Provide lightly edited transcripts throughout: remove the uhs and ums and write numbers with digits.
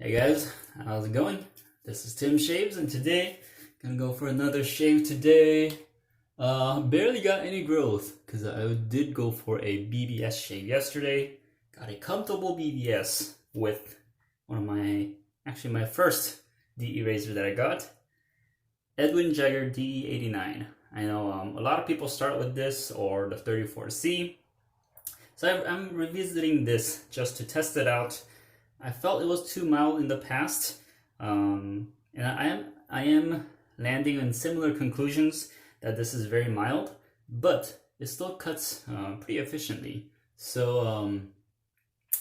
Hey guys, how's it going? This is Tim Shaves, and today gonna go for another shave today. Barely got any growth because I did go for a BBS shave yesterday. Got a comfortable BBS with one of my first DE razor that I got, Edwin Jagger DE89. I know a lot of people start with this or the 34C, so I'm revisiting this just to test it out. I felt it was too mild in the past, and I am landing on similar conclusions that this is very mild, but it still cuts pretty efficiently. So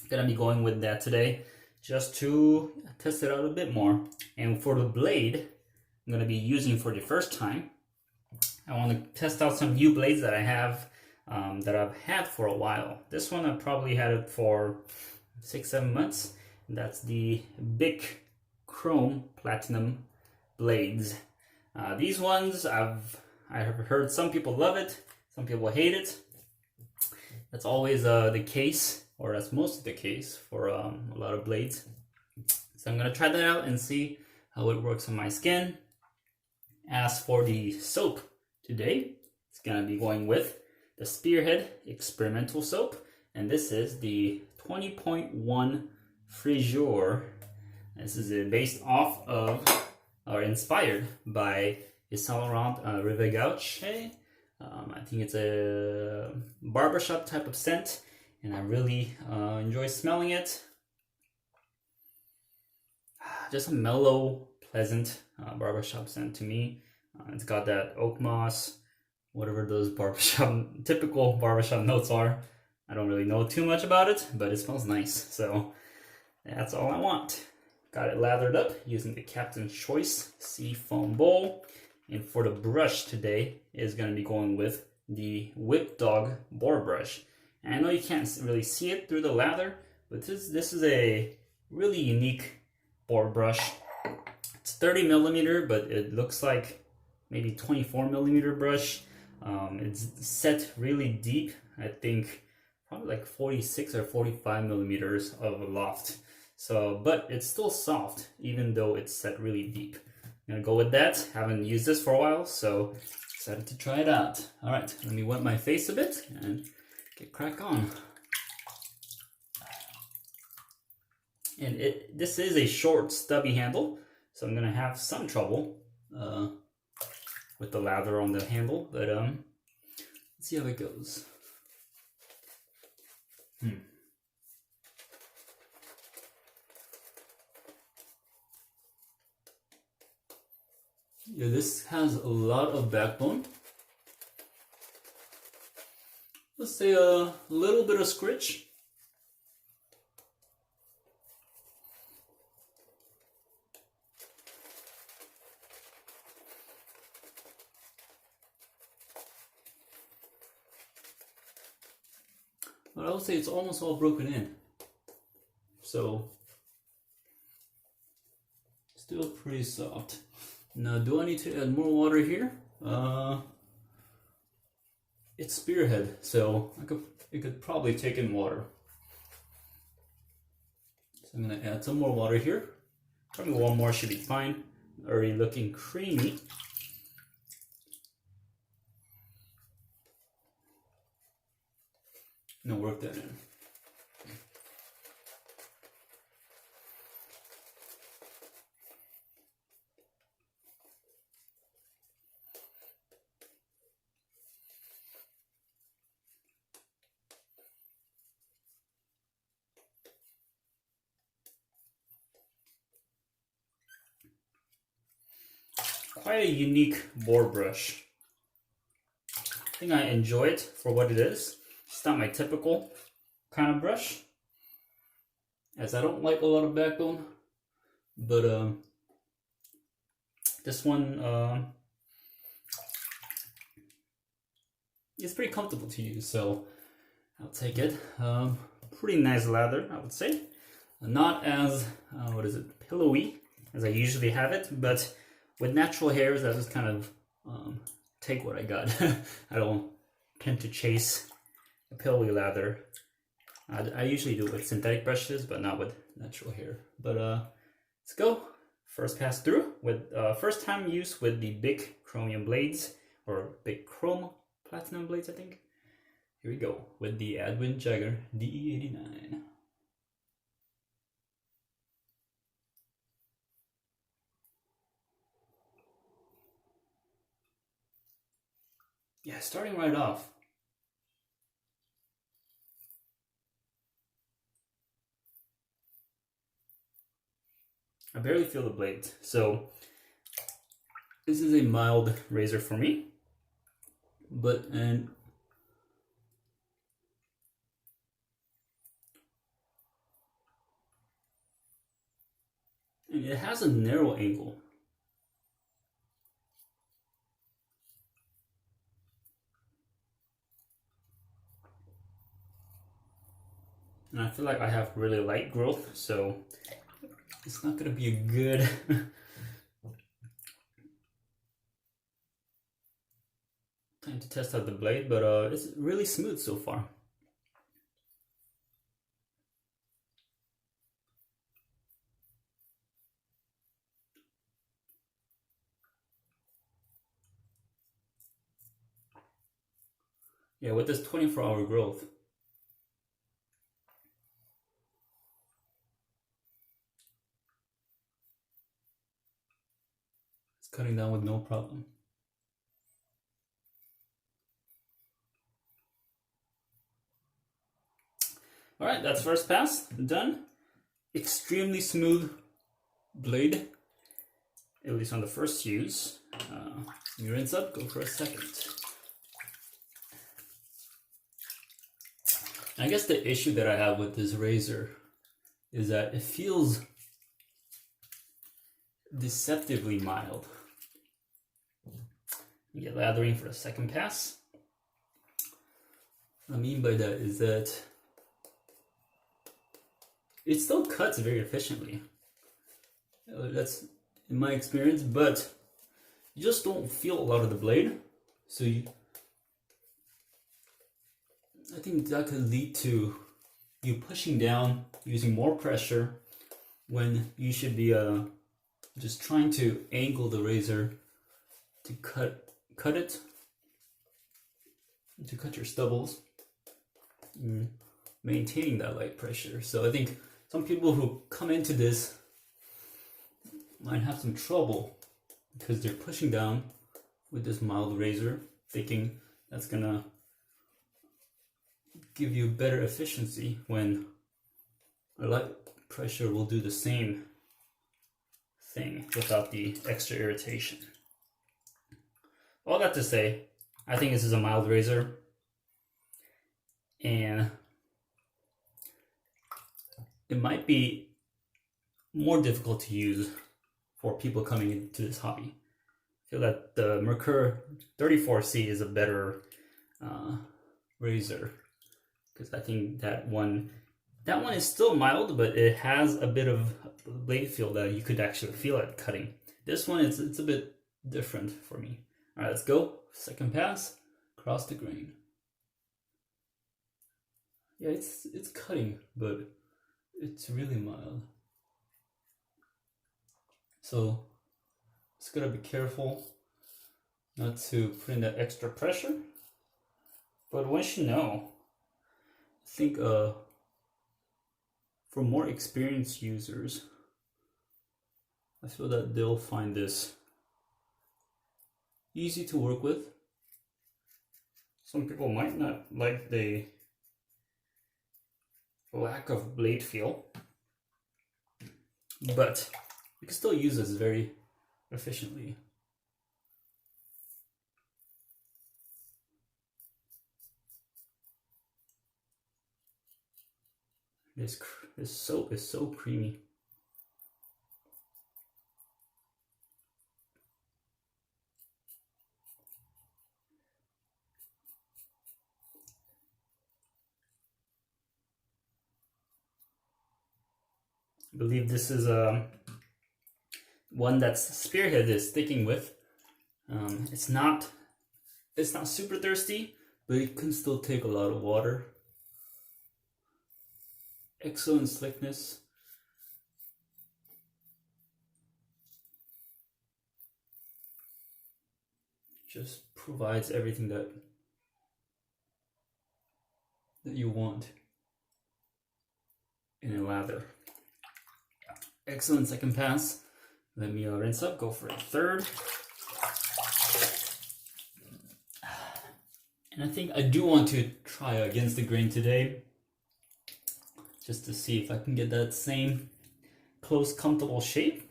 gonna be going with that today just to test it out a bit more. And for the blade I'm gonna be using for the first time, I want to test out some new blades that I have that I've had for a while. This one I've probably had it for 6-7 months. That's the BIC Chrome Platinum blades. These ones I have heard some people love it, some people hate it. That's always the case, or that's mostly the case for a lot of blades. So I'm gonna try that out and see how it works on my skin. As for the soap today, it's gonna be going with the Spearhead experimental soap, and this is the 20.1 Friseur. This is based off of, or inspired by, the Saint Laurent Rive Gauche. I think it's a barbershop type of scent, and I really enjoy smelling it. Just a mellow, pleasant barbershop scent to me. It's got that oak moss, whatever those typical barbershop notes are. I don't really know too much about it, but it smells nice, so that's all I want. Got it lathered up using the Captain's Choice Sea Foam Bowl. And for the brush today is going to be going with the Whip Dog Boar brush. And I know you can't really see it through the lather, but this is a really unique boar brush. It's 30 millimeter, but it looks like maybe 24 millimeter brush. It's set really deep. I think probably like 46 or 45 millimeters of loft. So, but it's still soft, even though it's set really deep. I'm gonna go with that. Haven't used this for a while, so excited to try it out. All right, let me wet my face a bit and get crack on. And this is a short, stubby handle, so I'm gonna have some trouble with the lather on the handle, but let's see how it goes. Yeah, this has a lot of backbone. Let's say a little bit of scritch. But I would say it's almost all broken in. So, still pretty soft. Now, do I need to add more water here? It's Spearhead, so it could probably take in water. So I'm gonna add some more water here. Probably one more should be fine. Already looking creamy. Now work that in. Quite a unique boar brush. I think I enjoy it for what it is. It's not my typical kind of brush, as I don't like a lot of backbone, but this one is pretty comfortable to use, so I'll take it. Pretty nice lather, I would say. Not as pillowy as I usually have it, but with natural hairs, I just kind of take what I got. I don't tend to chase a pillowy lather. I usually do it with synthetic brushes, but not with natural hair. But Let's go. First pass through with first time use with the BIC chromium blades, or BIC chrome platinum blades, I think. Here we go with the Edwin Jagger DE89. Yeah, starting right off. I barely feel the blade, so this is a mild razor for me, and it has a narrow angle. And I feel like I have really light growth, so it's not gonna be a good time to test out the blade, but it's really smooth so far. Yeah, with this 24-hour growth. It's cutting down with no problem. All right, that's first pass, done. Extremely smooth blade, at least on the first use. You rinse up, go for a second. I guess the issue that I have with this razor is that it feels deceptively mild. You get lathering for the second pass. What I mean by that is that it still cuts very efficiently. That's in my experience, but you just don't feel a lot of the blade. So I think that could lead to you pushing down, using more pressure when you should be just trying to angle the razor to cut it, to cut your stubbles, maintaining that light pressure. So I think some people who come into this might have some trouble because they're pushing down with this mild razor, thinking that's gonna give you better efficiency when a light pressure will do the same thing without the extra irritation. All that to say, I think this is a mild razor, and it might be more difficult to use for people coming into this hobby. I feel that the Merkur 34C is a better razor, because I think that one is still mild, but it has a bit of blade feel that you could actually feel it cutting. This one, it's a bit different for me. All right, let's go. Second pass, across the grain. Yeah, it's cutting, but it's really mild. So just gotta be careful not to put in that extra pressure. But once you know, I think for more experienced users, I feel that they'll find this easy to work with. Some people might not like the lack of blade feel, but you can still use this very efficiently. This soap is so creamy. I believe this is one that Spearhead is sticking with. It's not super thirsty, but it can still take a lot of water. Excellent slickness. just provides everything that you want in a lather. Excellent second pass. Let me rinse up, go for a third. And I think I do want to try against the grain today, just to see if I can get that same close, comfortable shape.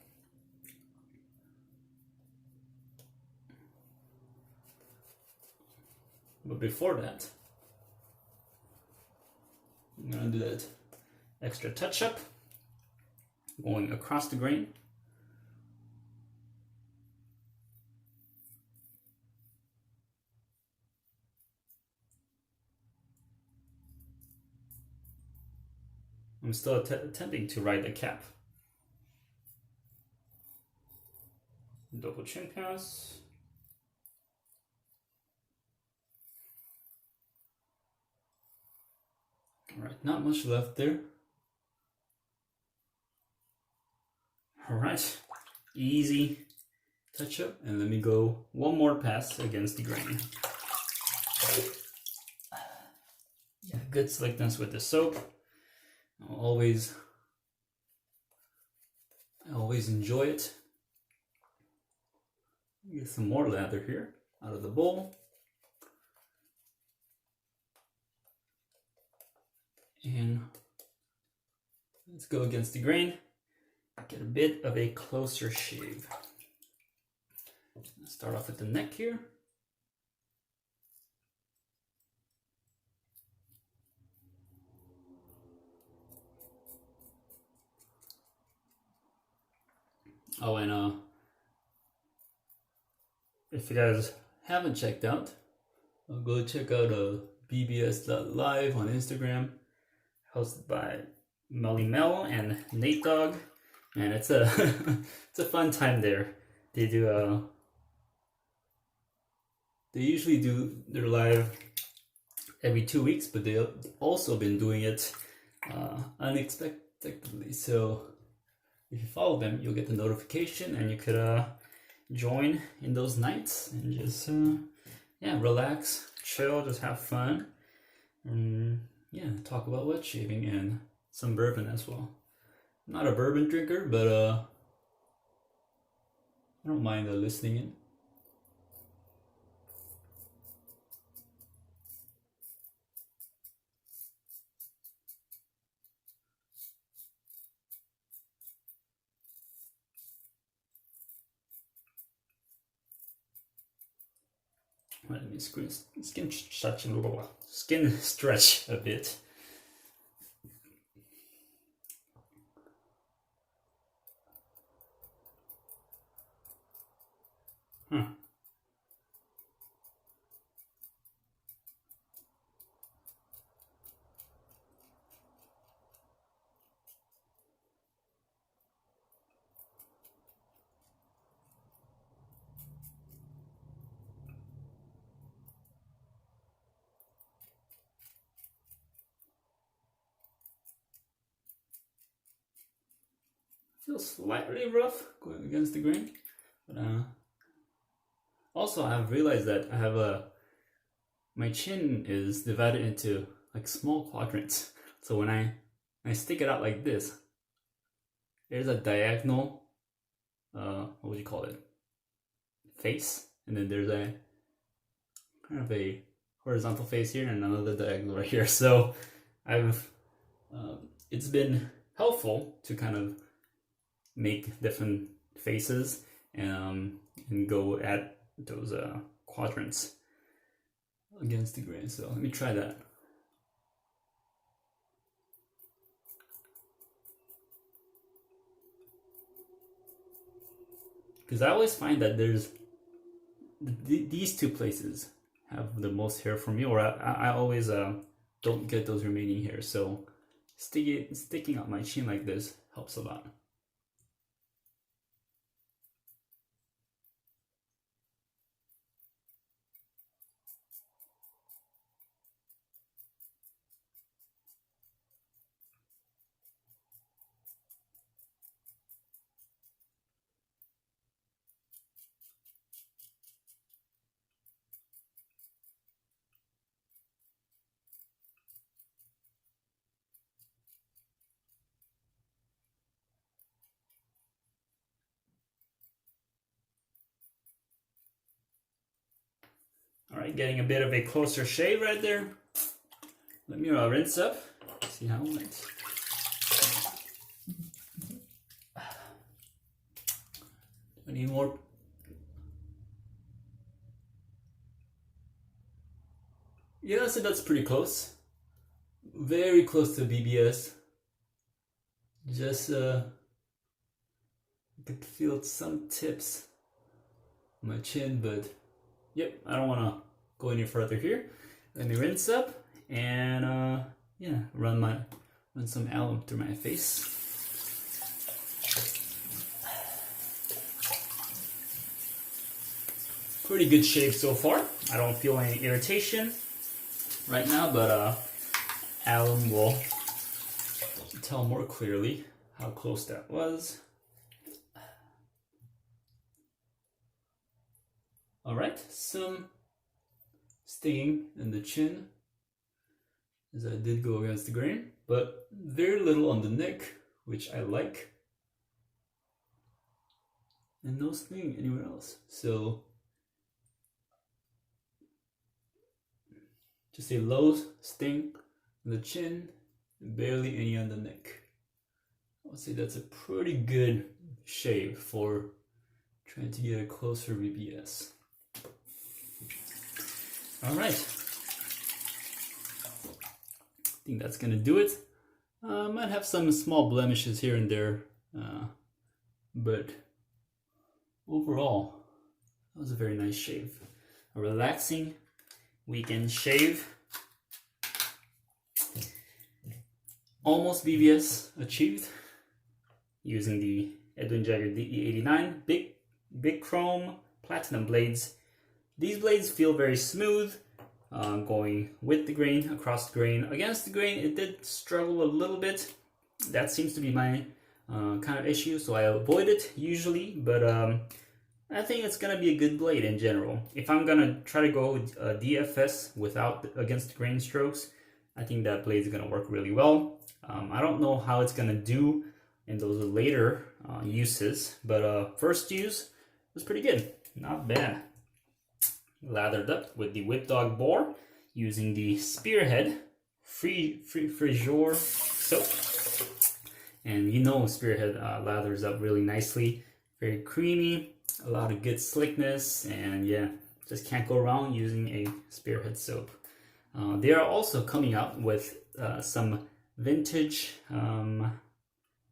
But before that, I'm gonna do that extra touch up, going across the grain. I'm still attempting to ride the cap. Double chin pass. Alright, not much left there. Alright, easy touch up, and let me go one more pass against the grain. Yeah, good slickness with the soap. I always enjoy it. Get some more lather here out of the bowl. And let's go against the grain. Get a bit of a closer shave. Let's start off with the neck here. Oh, and if you guys haven't checked out, go check out BBS.live on Instagram, hosted by Melly Mel and Nate Dogg, and it's a it's a fun time there. They do they usually do their live every 2 weeks, but they've also been doing it unexpectedly. So if you follow them, you'll get the notification, and you could join in those nights and just yeah, relax, chill, just have fun, and yeah, talk about wet shaving and some bourbon as well. I'm not a bourbon drinker, but I don't mind listening in. Let me skin stretch a bit. Feels slightly rough going against the grain, but also I've realized that I have my chin is divided into like small quadrants. So when I stick it out like this, there's a diagonal, what would you call it, face, and then there's a kind of a horizontal face here and another diagonal right here. So I've it's been helpful to kind of make different faces and go at those quadrants against the grain. So let me try that. Because I always find that there's these two places have the most hair for me, or I always don't get those remaining hairs. So sticking out my chin like this helps a lot. Alright, getting a bit of a closer shave right there. Let me rinse up, see how it went. I need more. Yeah, so that's pretty close. Very close to BBS. Just I could feel some tips on my chin, but yep, I don't want to go any further here. Let me rinse up and yeah, run some alum through my face. Pretty good shave so far. I don't feel any irritation right now, but alum will tell more clearly how close that was. Alright, some stinging in the chin as I did go against the grain, but very little on the neck, which I like, and no stinging anywhere else. So just a low sting on the chin, barely any on the neck. I would say that's a pretty good shave for trying to get a closer BBS. Alright, I think that's gonna do it. Might have some small blemishes here and there, but overall, that was a very nice shave. A relaxing weekend shave. Almost BBS achieved using the Edwin Jagger DE89 big chrome platinum blades. These blades feel very smooth, going with the grain, across the grain, against the grain. It did struggle a little bit. That seems to be my kind of issue, so I avoid it usually, but I think it's gonna be a good blade in general. If I'm gonna try to go with DFS without against the grain strokes, I think that blade is gonna work really well. I don't know how it's gonna do in those later uses, but first use was pretty good, not bad. Lathered up with the Whip Dog Boar using the Spearhead Friseur soap, and you know Spearhead lathers up really nicely, very creamy, a lot of good slickness, and yeah, just can't go wrong using a Spearhead soap. They are also coming out with some vintage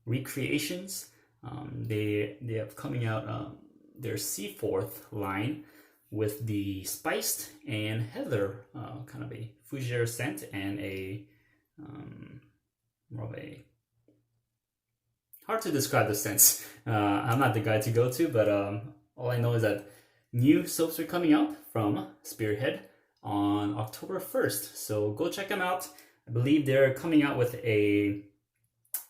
recreations. They have coming out their Seaforth line with the spiced and heather kind of a fougere scent, and a more of a hard to describe the scents. I'm not the guy to go to, but all I know is that new soaps are coming out from Spearhead on October 1st, so go check them out. I believe they're coming out with a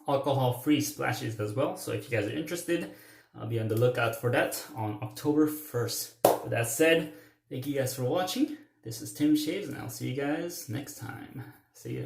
alcohol-free splashes as well, so if you guys are interested, I'll be on the lookout for that on October 1st. With that said, thank you guys for watching. This is Tim Shaves, and I'll see you guys next time. See ya.